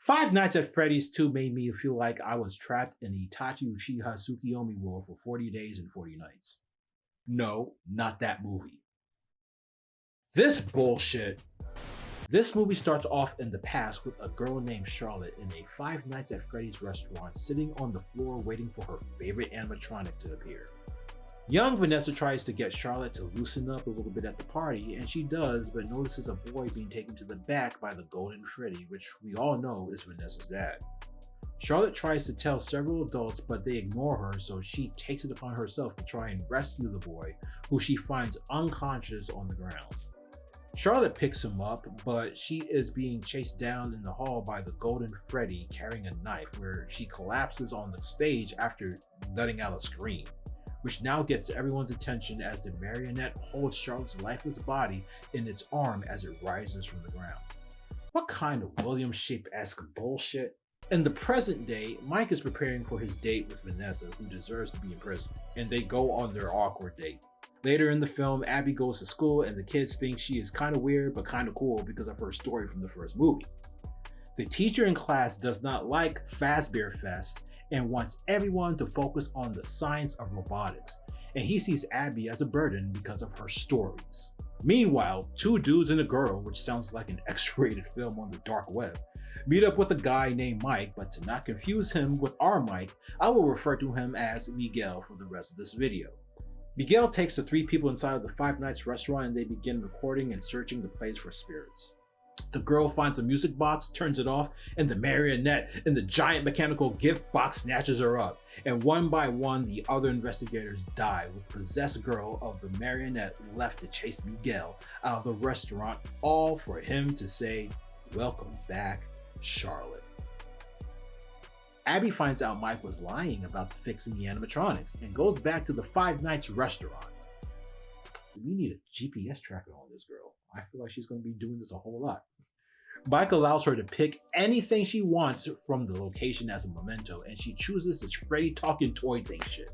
Five Nights at Freddy's 2 made me feel like I was trapped in Itachi Uchiha Tsukiyomi world for 40 days and 40 nights. No, not that movie. This bullshit. This movie starts off in the past with a girl named Charlotte in a Five Nights at Freddy's restaurant sitting on the floor waiting for her favorite animatronic to appear. Young Vanessa tries to get Charlotte to loosen up a little bit at the party, and she does, but notices a boy being taken to the back by the Golden Freddy, which we all know is Vanessa's dad. Charlotte tries to tell several adults, but they ignore her, so she takes it upon herself to try and rescue the boy, who she finds unconscious on the ground. Charlotte picks him up, but she is being chased down in the hall by the Golden Freddy carrying a knife, where she collapses on the stage after letting out a scream, which now gets everyone's attention as the marionette holds Charlotte's lifeless body in its arm as it rises from the ground. What kind of William Shape-esque bullshit? In the present day, Mike is preparing for his date with Vanessa, who deserves to be in prison, and they go on their awkward date. Later in the film, Abby goes to school and the kids think she is kind of weird but kind of cool because of her story from the first movie. The teacher in class does not like Fazbear Fest and wants everyone to focus on the science of robotics, and he sees Abby as a burden because of her stories. Meanwhile, two dudes and a girl, which sounds like an X-rated film on the dark web, meet up with a guy named Mike, but to not confuse him with our Mike, I will refer to him as Miguel for the rest of this video. Miguel takes the three people inside of the Five Nights restaurant and they begin recording and searching the place for spirits. The girl finds a music box, turns it off, and the marionette in the giant mechanical gift box snatches her up. And one by one, the other investigators die, with the possessed girl of the marionette left to chase Miguel out of the restaurant, all for him to say, "Welcome back, Charlotte." Abby finds out Mike was lying about fixing the animatronics and goes back to the Five Nights restaurant. We need a GPS tracker on this girl. I feel like she's going to be doing this a whole lot. Mike allows her to pick anything she wants from the location as a memento, and she chooses this Freddy talking toy thing shit.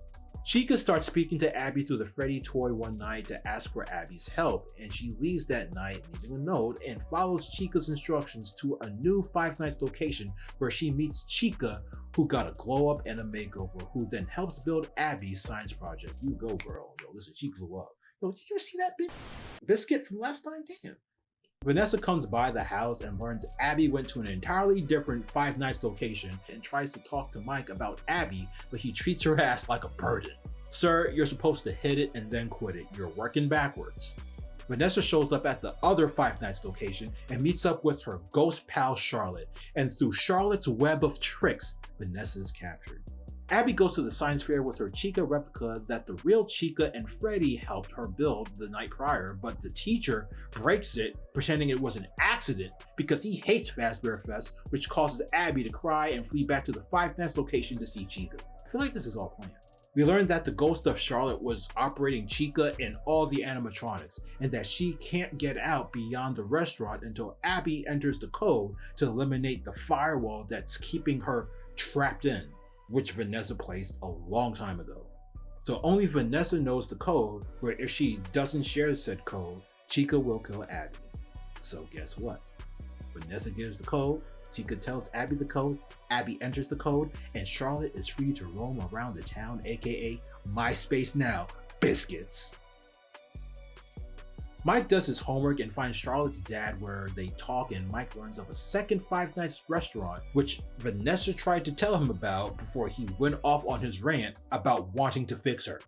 Chica starts speaking to Abby through the Freddy toy one night to ask for Abby's help, and she leaves that night leaving a note and follows Chica's instructions to a new Five Nights location where she meets Chica, who got a glow up and a makeover, who then helps build Abby's science project. You go, girl. Yo, listen, she blew up. Yo, did you ever see that biscuit from last time? Damn. Vanessa comes by the house and learns Abby went to an entirely different Five Nights location and tries to talk to Mike about Abby, but he treats her ass like a burden. Sir, you're supposed to hit it and then quit it. You're working backwards. Vanessa shows up at the other Five Nights location and meets up with her ghost pal Charlotte, and through Charlotte's web of tricks, Vanessa is captured. Abby goes to the science fair with her Chica replica that the real Chica and Freddy helped her build the night prior, but the teacher breaks it, pretending it was an accident because he hates Fazbear Fest, which causes Abby to cry and flee back to the Five Nights location to see Chica. I feel like this is all planned. We learned that the ghost of Charlotte was operating Chica and all the animatronics, and that she can't get out beyond the restaurant until Abby enters the code to eliminate the firewall that's keeping her trapped in, which Vanessa placed a long time ago. So only Vanessa knows the code, where if she doesn't share said code, Chica will kill Abby. So guess what? Vanessa gives the code, Chica tells Abby the code, Abby enters the code, and Charlotte is free to roam around the town, aka MySpace now, biscuits. Mike does his homework and finds Charlotte's dad, where they talk, and Mike learns of a second Five Nights restaurant, which Vanessa tried to tell him about before he went off on his rant about wanting to fix her.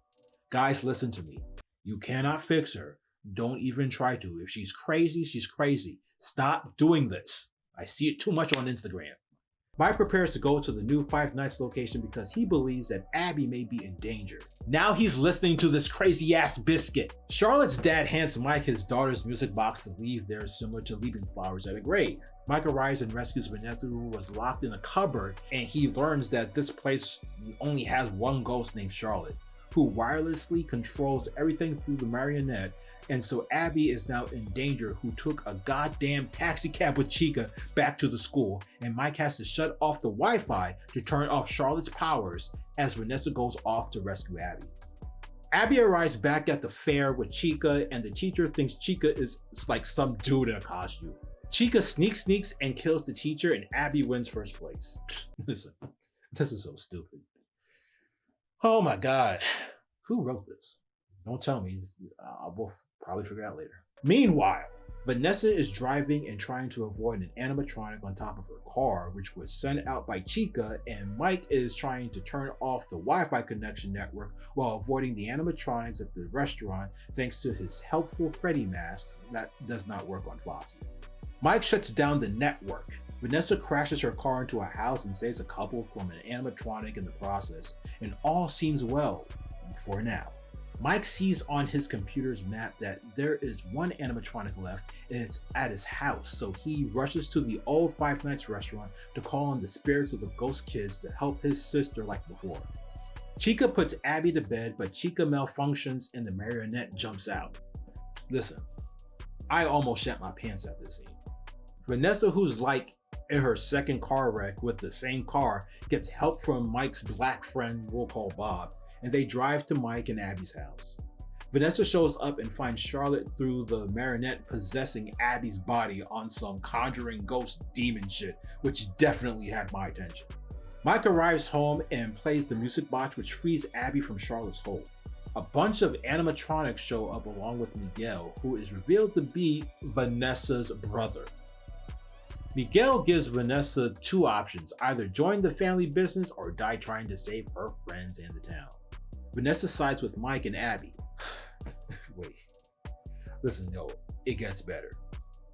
Guys, listen to me. You cannot fix her. Don't even try to. If she's crazy, she's crazy. Stop doing this. I see it too much on Instagram. Mike prepares to go to the new Five Nights location because he believes that Abby may be in danger. Now he's listening to this crazy ass biscuit. Charlotte's dad hands Mike his daughter's music box to leave there, similar to leaving flowers at a grave. Mike arrives and rescues Vanessa, who was locked in a cupboard, and he learns that this place only has one ghost named Charlotte, who wirelessly controls everything through the marionette. And so Abby is now in danger, who took a goddamn taxi cab with Chica back to the school, and Mike has to shut off the Wi-Fi to turn off Charlotte's powers as Vanessa goes off to rescue Abby. Abby arrives back at the fair with Chica, and the teacher thinks Chica is like some dude in a costume. Chica sneaks and kills the teacher, and Abby wins first place. Listen, this is so stupid. Oh my God. Who wrote this? Don't tell me. We'll probably figure out later. Meanwhile, Vanessa is driving and trying to avoid an animatronic on top of her car, which was sent out by Chica, and Mike is trying to turn off the Wi-Fi connection network while avoiding the animatronics at the restaurant thanks to his helpful Freddy mask that does not work on Foxy. Mike shuts down the network. Vanessa crashes her car into a house and saves a couple from an animatronic in the process, and all seems well for now. Mike sees on his computer's map that there is one animatronic left and it's at his house, so he rushes to the old Five Nights restaurant to call on the spirits of the ghost kids to help his sister like before. Chica puts Abby to bed, but Chica malfunctions and the marionette jumps out. Listen, I almost shat my pants at this scene. Vanessa, who's like in her second car wreck with the same car, gets help from Mike's black friend we'll call Bob, and they drive to Mike and Abby's house. Vanessa shows up and finds Charlotte through the marionette possessing Abby's body on some conjuring ghost demon shit, which definitely had my attention. Mike arrives home and plays the music box, which frees Abby from Charlotte's hold. A bunch of animatronics show up along with Miguel, who is revealed to be Vanessa's brother. Miguel gives Vanessa two options: either join the family business or die trying to save her friends and the town. Vanessa sides with Mike and Abby. Wait, listen, yo, it gets better.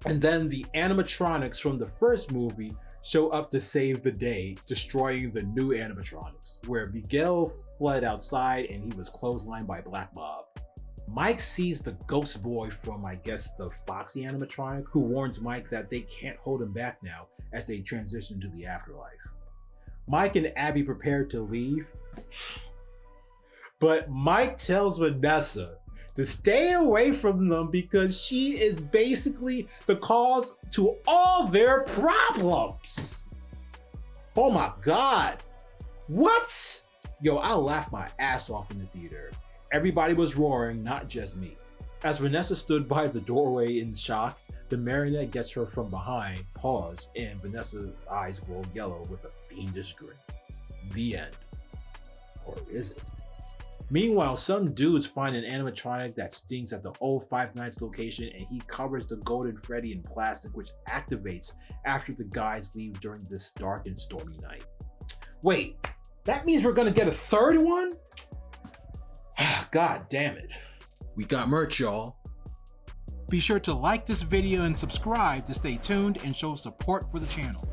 And then the animatronics from the first movie show up to save the day, destroying the new animatronics, where Miguel fled outside and he was clotheslined by Black Bob. Mike sees the ghost boy from, I guess, the Foxy animatronic, who warns Mike that they can't hold him back now as they transition to the afterlife. Mike and Abby prepare to leave, but Mike tells Vanessa to stay away from them because she is basically the cause to all their problems. Oh my God. What? Yo, I laughed my ass off in the theater. Everybody was roaring, not just me. As Vanessa stood by the doorway in shock, the marionette gets her from behind, pause, and Vanessa's eyes glow yellow with a fiendish grin. The end. Or is it? Meanwhile, some dudes find an animatronic that stinks at the old Five Nights location, and he covers the Golden Freddy in plastic, which activates after the guys leave during this dark and stormy night. Wait, that means we're gonna get a third one? God damn it. We got merch, y'all. Be sure to like this video and subscribe to stay tuned and show support for the channel.